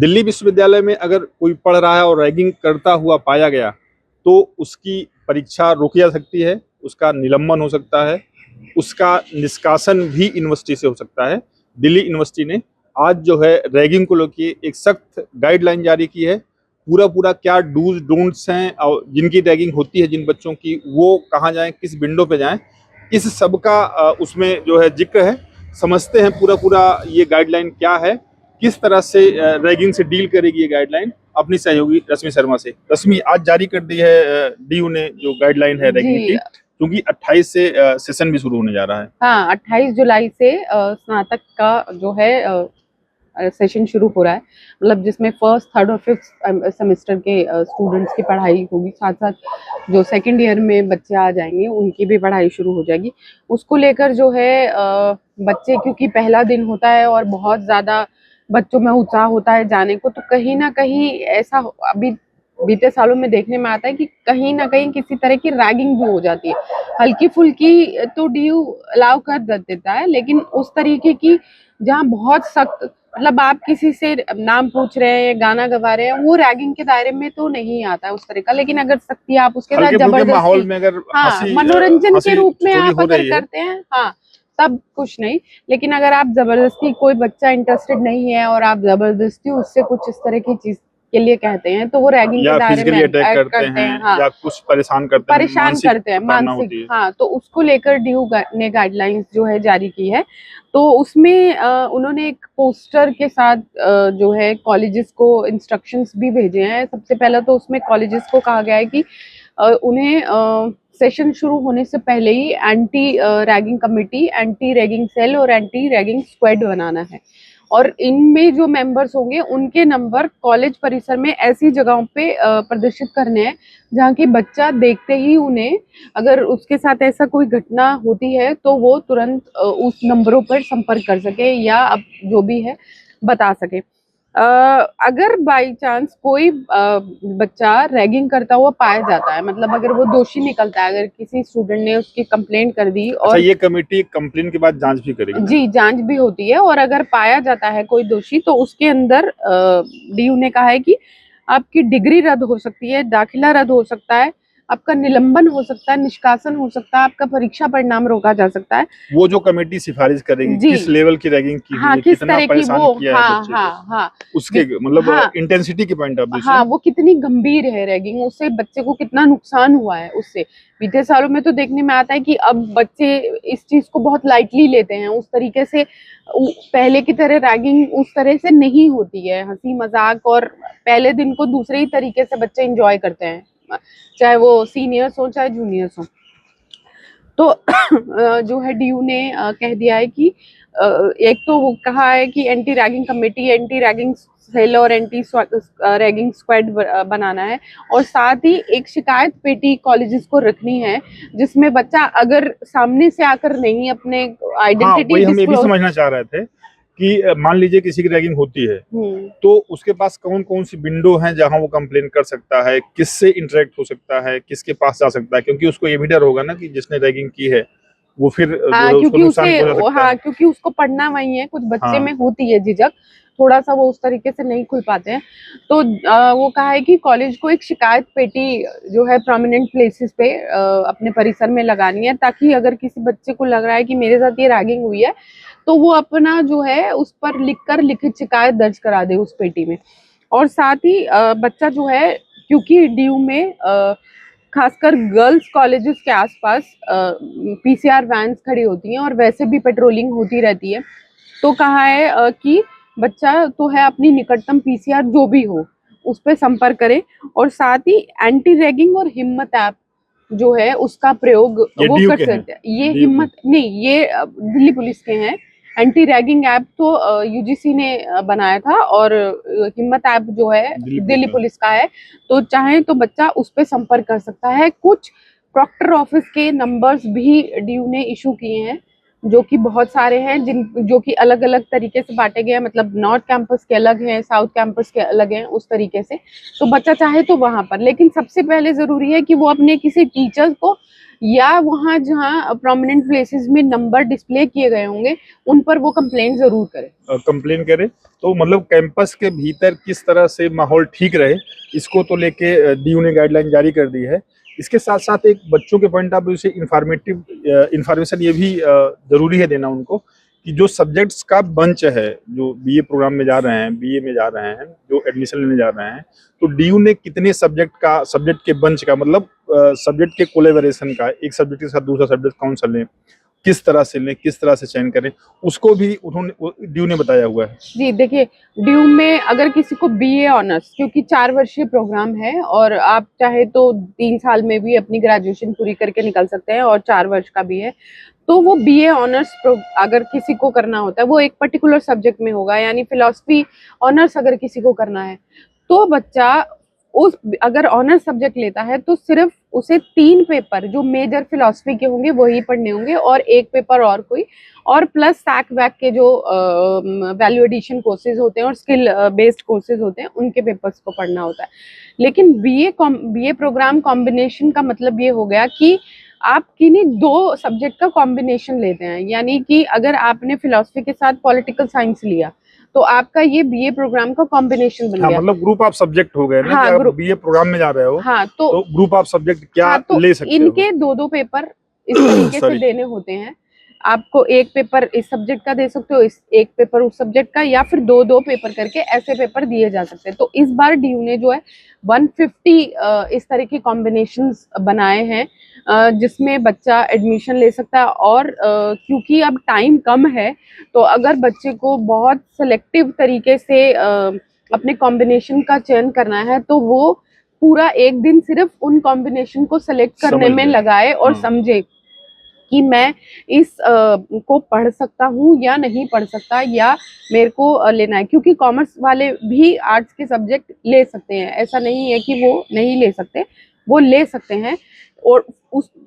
दिल्ली विश्वविद्यालय में अगर कोई पढ़ रहा है और रैगिंग करता हुआ पाया गया तो उसकी परीक्षा रोकी जा सकती है, उसका निलंबन हो सकता है, उसका निष्कासन भी यूनिवर्सिटी से हो सकता है। दिल्ली यूनिवर्सिटी ने आज जो है रैगिंग को लेकर एक सख्त गाइडलाइन जारी की है। पूरा क्या डूज डोंट्स हैं और जिनकी रैगिंग होती है जिन बच्चों की, वो कहाँ जाएं, किस विंडो पे जाएं, इस सब का उसमें जो है जिक्र है। समझते हैं पूरा ये गाइडलाइन क्या है, किस तरह से रैगिंग से डील करेगी ये गाइडलाइन, अपनी सहयोगी रश्मि शर्मा से। रश्मि, आज जारी कर दी है डीयू ने जो गाइडलाइन है रैगिंग की, क्योंकि 28 से सेशन भी शुरू होने जा रहा है। हाँ, 28 जुलाई से स्नातक का जो है सेशन शुरू हो रहा है, मतलब जिसमें फर्स्ट, थर्ड और फिफ्थ सेमेस्टर के स्टूडेंट्स की पढ़ाई होगी। साथ साथ जो सेकंड ईयर में बच्चे आ जाएंगे उनकी भी पढ़ाई शुरू हो जाएगी। उसको लेकर जो है बच्चे, क्योंकि पहला दिन होता है और बहुत ज़्यादा बच्चों में उत्साह होता है जाने को, तो कहीं ना कहीं ऐसा अभी बीते सालों में देखने में आता है कि कहीं ना कहीं किसी तरह की रैगिंग भी हो जाती है। हल्की फुल्की तो डीयू अलाउ कर देता है, लेकिन उस तरीके की जहाँ बहुत सख्त, मतलब आप किसी से नाम पूछ रहे हैं या गाना गवा रहे हैं, वो रैगिंग के दायरे में तो नहीं आता है उस तरह का। लेकिन अगर सख्ती आप उसके साथ जबरदस्ती माहौल जबरदस्ती, में अगर हाँ, मनोरंजन के रूप में आप हो अगर रही है करते हैं, हाँ, तब कुछ नहीं। लेकिन अगर आप जबरदस्ती, कोई बच्चा इंटरेस्टेड नहीं है और आप जबरदस्ती उससे कुछ इस तरह की चीज के लिए कहते हैं, तो वो रैगिंग के दायरे में अटैक करते हैं। हाँ, या कुछ परेशान करते हैं मानसिक, हाँ। तो उसको लेकर डीयू ने गाइडलाइंस जो है जारी की है। तो उसमें उन्होंने एक पोस्टर के साथ जो है कॉलेजेस को इंस्ट्रक्शंस भी भेजे हैं। सबसे पहला तो उसमें कॉलेजेस को कहा गया है कि उन्हें सेशन शुरू होने से पहले ही anti ragging committee, anti ragging cell और एंटी रैगिंग स्क्वाड बनाना है। और इनमें जो मेंबर्स होंगे उनके नंबर कॉलेज परिसर में ऐसी जगहों पे प्रदर्शित करने हैं जहाँ की बच्चा देखते ही उन्हें, अगर उसके साथ ऐसा कोई घटना होती है तो वो तुरंत उस नंबरों पर संपर्क कर सके या अब जो भी है बता सके। अगर बाई चांस कोई बच्चा रैगिंग करता हुआ पाया जाता है, मतलब अगर वो दोषी निकलता है, अगर किसी स्टूडेंट ने उसकी कंप्लेंट कर दी, और ये कमेटी कंप्लेंट के बाद जांच भी करेगी? जी, जांच भी होती है। और अगर पाया जाता है कोई दोषी तो उसके अंदर डीयू ने कहा है कि आपकी डिग्री रद्द हो सकती है, दाखिला रद्द हो सकता है, आपका निलंबन हो सकता है, निष्कासन हो सकता है, आपका परीक्षा परिणाम रोका जा सकता है। वो जो कमेटी सिफारिश करेगी किस लेवल की रैगिंग की हुई है, किस कितना तरह की परेशान वो, किया है बच्चे को, उसके मतलब इंटेंसिटी के पॉइंट ऑफ व्यू से, वो कितनी गंभीर है रैगिंग, उससे बच्चे को कितना नुकसान हुआ है उससे। बीते सालों में तो देखने में आता है कि अब बच्चे इस चीज को बहुत लाइटली लेते हैं, उस तरीके से पहले की तरह रैगिंग उस तरह से नहीं होती है। हंसी मजाक और पहले दिन को दूसरे ही तरीके से बच्चे एंजॉय करते हैं, चाहे वो सीनियर्स हो चाहे जूनियर्स हो। तो जो है डीयू ने कह दिया है कि एक तो वो कहा है कि anti ragging committee, anti ragging cell और एंटी रैगिंग स्क्वाड बनाना है। और साथ ही एक शिकायत पेटी कॉलेजेस को रखनी है जिसमें बच्चा अगर सामने से आकर नहीं अपने आइडेंटिटी हम ये भी समझना चाह रहे थे कि मान लीजिए किसी की रैगिंग होती है तो उसके पास कौन कौन सी विंडो हैं जहां वो कंप्लेन कर सकता है, किससे इंटरेक्ट हो सकता है, किसके पास जा सकता है, क्योंकि उसको ये भी डर होगा ना कि जिसने रैगिंग की है वो फिर जो है उसको नुकसान पहुंचा सकता है। क्योंकि उसको पढ़ना वही है, कुछ बच्चे में होती है झिझक, थोड़ा सा वो उस तरीके से नहीं खुल पाते हैं। तो वो कहा है कि कॉलेज को एक शिकायत पेटी जो है प्रोमिनेंट प्लेसेस पे अपने परिसर में लगानी है, ताकि अगर किसी बच्चे को लग रहा है कि मेरे साथ ये रैगिंग हुई है तो वो अपना जो है उस पर लिखकर लिखित शिकायत दर्ज करा दे उस पेटी में। और साथ ही बच्चा जो है, क्योंकि डीयू में खासकर गर्ल्स कॉलेजेस के आसपास पीसीआर वैन्स खड़ी होती हैं और वैसे भी पेट्रोलिंग होती रहती है, तो कहा है कि बच्चा तो है अपनी निकटतम पीसीआर जो भी हो उस पर संपर्क करे। और साथ ही एंटी रैगिंग और हिम्मत ऐप जो है उसका प्रयोग वो कर सकते हैं। ये हिम्मत नहीं, ये दिल्ली पुलिस के हैं। एंटी रैगिंग ऐप तो यूजीसी ने बनाया था और हिम्मत ऐप जो है दिल्ली पुलिस का है। तो चाहे तो बच्चा उस पर संपर्क कर सकता है। कुछ प्रॉक्टर ऑफिस के नंबर्स भी डीयू ने इशू किए हैं जो कि बहुत सारे हैं, जो कि अलग अलग तरीके से बांटे गए हैं, मतलब नॉर्थ कैंपस के अलग हैं, साउथ कैंपस के अलग हैं, उस तरीके से। तो बच्चा चाहे तो वहां पर, लेकिन सबसे पहले जरूरी है कि वो अपने किसी टीचर को या वहाँ जहाँ प्रोमिनेंट प्लेसेस में नंबर डिस्प्ले किए गए होंगे उन पर वो कंप्लेंट जरूर करे। कंप्लेन करे। तो मतलब कैंपस के भीतर किस तरह से माहौल ठीक रहे, इसको तो लेके डीयू ने गाइडलाइन जारी कर दी है। इसके साथ साथ एक बच्चों के पॉइंट ऑफ व्यू से इंफॉर्मेशन ये भी जरूरी है देना उनको कि जो सब्जेक्ट्स का बंच है, जो बीए प्रोग्राम में जा रहे हैं, बीए में जा रहे हैं, जो एडमिशन लेने जा रहे हैं, तो डीयू ने कितने सब्जेक्ट के बंच का मतलब सब्जेक्ट के कोलेबोरेशन का, एक सब्जेक्ट के साथ दूसरा सब्जेक्ट कौन सा लें, किस तरह से लें, किस तरह से चयन करें, उसको भी उन्होंने डीयू ने बताया हुआ है। जी देखिए, ड्यू में अगर किसी को बीए ऑनर्स, क्योंकि 4 वर्षीय प्रोग्राम है और आप चाहे तो 3 साल में भी अपनी ग्रेजुएशन पूरी करके निकल सकते हैं और 4 वर्ष का भी है, तो वो बीए ऑनर्स अगर किसी को करना होता है वो एक पर्टिकुलर सब्जेक्ट में होगा, यानी फिलॉसफी ऑनर्स अगर किसी को करना है तो बच्चा उस अगर ऑनर्स सब्जेक्ट लेता है तो सिर्फ उसे 3 पेपर जो मेजर फिलॉसफी के होंगे वही पढ़ने होंगे और 1 पेपर और कोई, और प्लस सैक वैक के जो वैल्यू एडिशन कोर्सेज होते हैं और स्किल बेस्ड कोर्सेज होते हैं उनके पेपर्स को पढ़ना होता है। लेकिन बीए प्रोग्राम कॉम्बिनेशन का मतलब ये हो गया कि आप किन्हीं 2 सब्जेक्ट का कॉम्बिनेशन लेते हैं, यानी कि अगर आपने फिलॉसफी के साथ पॉलिटिकल साइंस लिया तो आपका ये बीए प्रोग्राम का कॉम्बिनेशन बन हाँ, गया। मतलब ग्रुप ऑफ सब्जेक्ट हो गए ना, हाँ, कि आप बीए प्रोग्राम में जा रहे हो, हाँ तो ग्रुप ऑफ सब्जेक्ट क्या हाँ, तो ले सकते इनके हो। 2-2 पेपर इस तरीके से सॉरी। देने होते हैं। आपको 1 पेपर इस सब्जेक्ट का दे सकते हो, इस 1 पेपर उस सब्जेक्ट का, या फिर 2-2 पेपर करके ऐसे पेपर दिए जा सकते हैं। तो इस बार डीयू ने जो है 150 इस तरह के कॉम्बिनेशंस बनाए हैं जिसमें बच्चा एडमिशन ले सकता है। और क्योंकि अब टाइम कम है तो अगर बच्चे को बहुत सेलेक्टिव तरीके से अपने कॉम्बिनेशन का चयन करना है तो वो पूरा 1 दिन सिर्फ उन कॉम्बिनेशन को सेलेक्ट करने में लगाए और समझे कि मैं इस को पढ़ सकता हूँ या नहीं पढ़ सकता, या मेरे को लेना है। क्योंकि कॉमर्स वाले भी आर्ट्स के सब्जेक्ट ले सकते हैं, ऐसा नहीं है कि वो नहीं ले सकते, वो ले सकते हैं। और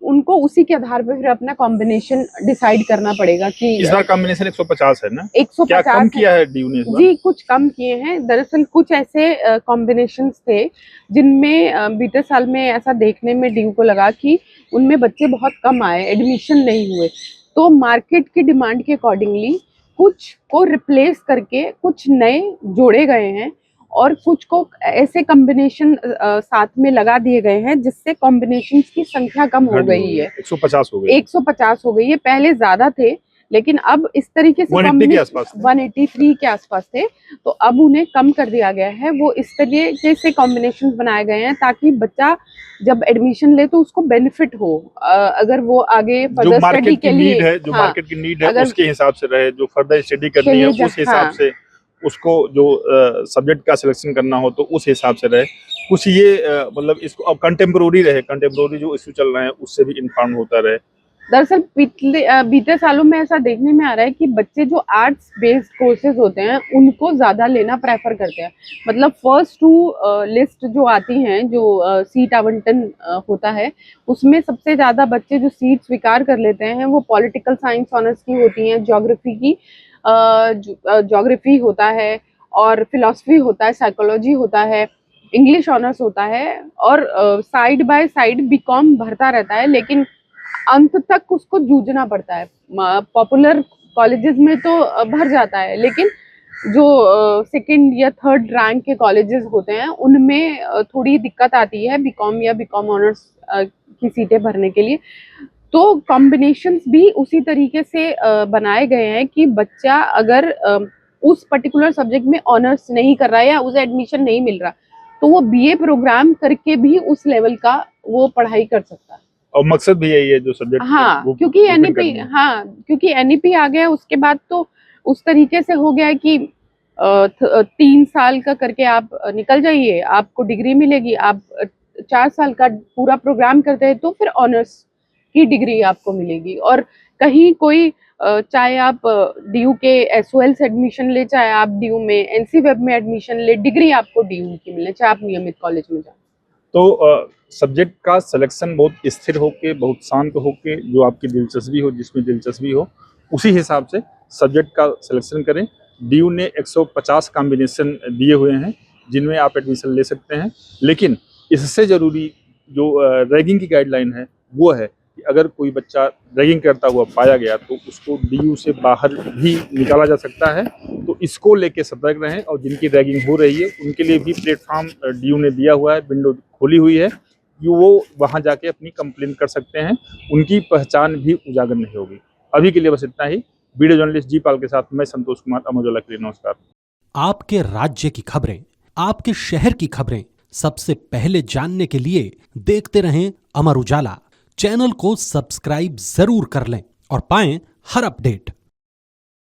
उनको उसी के आधार पर फिर अपना कॉम्बिनेशन डिसाइड करना पड़ेगा कि इस बार कॉम्बिनेशन 150 है ना? 150 क्या कम किया है डीयू ने इस बार? जी, कुछ कम किए हैं। दरअसल कुछ ऐसे कॉम्बिनेशंस थे जिनमें बीते साल में ऐसा देखने में डीयू को लगा कि उनमें बच्चे बहुत कम आए, एडमिशन नहीं हुए। तो मार्केट की डिमांड के अकॉर्डिंगली कुछ को रिप्लेस करके कुछ नए जोड़े गए हैं और कुछ को ऐसे कॉम्बिनेशन साथ में लगा दिए गए हैं जिससे कॉम्बिनेशंस की संख्या कम हो गई है। 150 हो गई। 150 हो गई है, पहले ज्यादा थे लेकिन अब इस तरीके से 180 के आसपास थे। 183 के आसपास थे, तो अब उन्हें कम कर दिया गया है। वो इस तरीके से कॉम्बिनेशन बनाए गए हैं ताकि बच्चा जब एडमिशन ले तो उसको बेनिफिट हो। अगर वो आगे फर्दर स्टडी के लिए जो मार्केट की नीड है उसके हिसाब से रहे, जो फर्दर स्टडी करनी है उस हिसाब से उसको जो सब्जेक्ट का सिलेक्शन करना हो तो उस हिसाब से रहे। कुछ ये मतलब इसको अब कंटेम्प्रोरी रहे, कंटेम्प्रोरी जो इश्यू चल रहे हैं उससे भी इन्फॉर्म होता रहे। दरअसल बीते सालों में ऐसा देखने में आ रहा है कि बच्चे जो आर्ट्स बेस्ड कोर्सेज होते हैं उनको ज्यादा लेना प्रेफर करते हैं। मतलब फर्स्ट 2 लिस्ट जो आती हैं, जो सीट आवंटन होता है, उसमें सबसे ज्यादा बच्चे जो सीट स्वीकार कर लेते हैं वो पॉलिटिकल साइंस ऑनर्स की होती हैं, ज्योग्राफी की ज्योग्राफी होता है और फिलॉसफी होता है, साइकोलॉजी होता है, इंग्लिश ऑनर्स होता है और साइड बाय साइड बीकॉम भरता रहता है। लेकिन अंत तक उसको जूझना पड़ता है। पॉपुलर कॉलेजेस में तो भर जाता है, लेकिन जो 2nd या 3rd रैंक के कॉलेजेस होते हैं उनमें थोड़ी दिक्कत आती है बीकॉम या बीकॉम ऑनर्स की सीटें भरने के लिए। तो कॉम्बिनेशंस भी उसी तरीके से बनाए गए हैं कि बच्चा अगर उस पर्टिकुलर सब्जेक्ट में ऑनर्स नहीं कर रहा है या उसे एडमिशन नहीं मिल रहा तो वो बीए प्रोग्राम करके भी उस लेवल का वो पढ़ाई कर सकता है। और मकसद भी यही है जो सब्जेक्ट क्योंकि एनईपी क्योंकि एनईपी आ गया उसके बाद तो उस तरीके से हो गया है कि 3 साल का करके आप निकल जाइए, आपको डिग्री मिलेगी। आप 4 साल का पूरा प्रोग्राम करते हैं तो फिर ऑनर्स की डिग्री आपको मिलेगी। और कहीं कोई चाहे आप डीयू के एसओएल से एडमिशन ले, चाहे आप डीयू में एनसी वेब में एडमिशन ले, डिग्री आपको डीयू की मिले, चाहे आप नियमित कॉलेज में जाए। तो सब्जेक्ट का सिलेक्शन बहुत स्थिर होके, बहुत शांत होके, जो आपकी दिलचस्पी हो, जिसमें दिलचस्पी हो, उसी हिसाब से सब्जेक्ट का सिलेक्शन करें। डीयू ने 150 कॉम्बिनेशन दिए हुए हैं जिनमें आप एडमिशन ले सकते हैं। लेकिन इससे ज़रूरी जो रैगिंग की गाइडलाइन है वो है कि अगर कोई बच्चा रैगिंग करता हुआ पाया गया तो उसको डीयू से बाहर भी निकाला जा सकता है। तो इसको लेके सतर्क रहें और जिनकी रैगिंग हो रही है उनके लिए भी प्लेटफॉर्म डीयू ने दिया हुआ है, विंडो खोली हुई है कि वो वहाँ जाके अपनी कंप्लेन कर सकते हैं, उनकी पहचान भी उजागर नहीं होगी। अभी के लिए बस इतना ही। वीडियो जर्नलिस्ट जी पाल के साथ मैं संतोष कुमार, अमर उजाला के लिए नमस्कार। आपके राज्य की खबरें, आपके शहर की खबरें सबसे पहले जानने के लिए देखते रहें अमर उजाला। चैनल को सब्सक्राइब जरूर कर लें और पाएं हर अपडेट।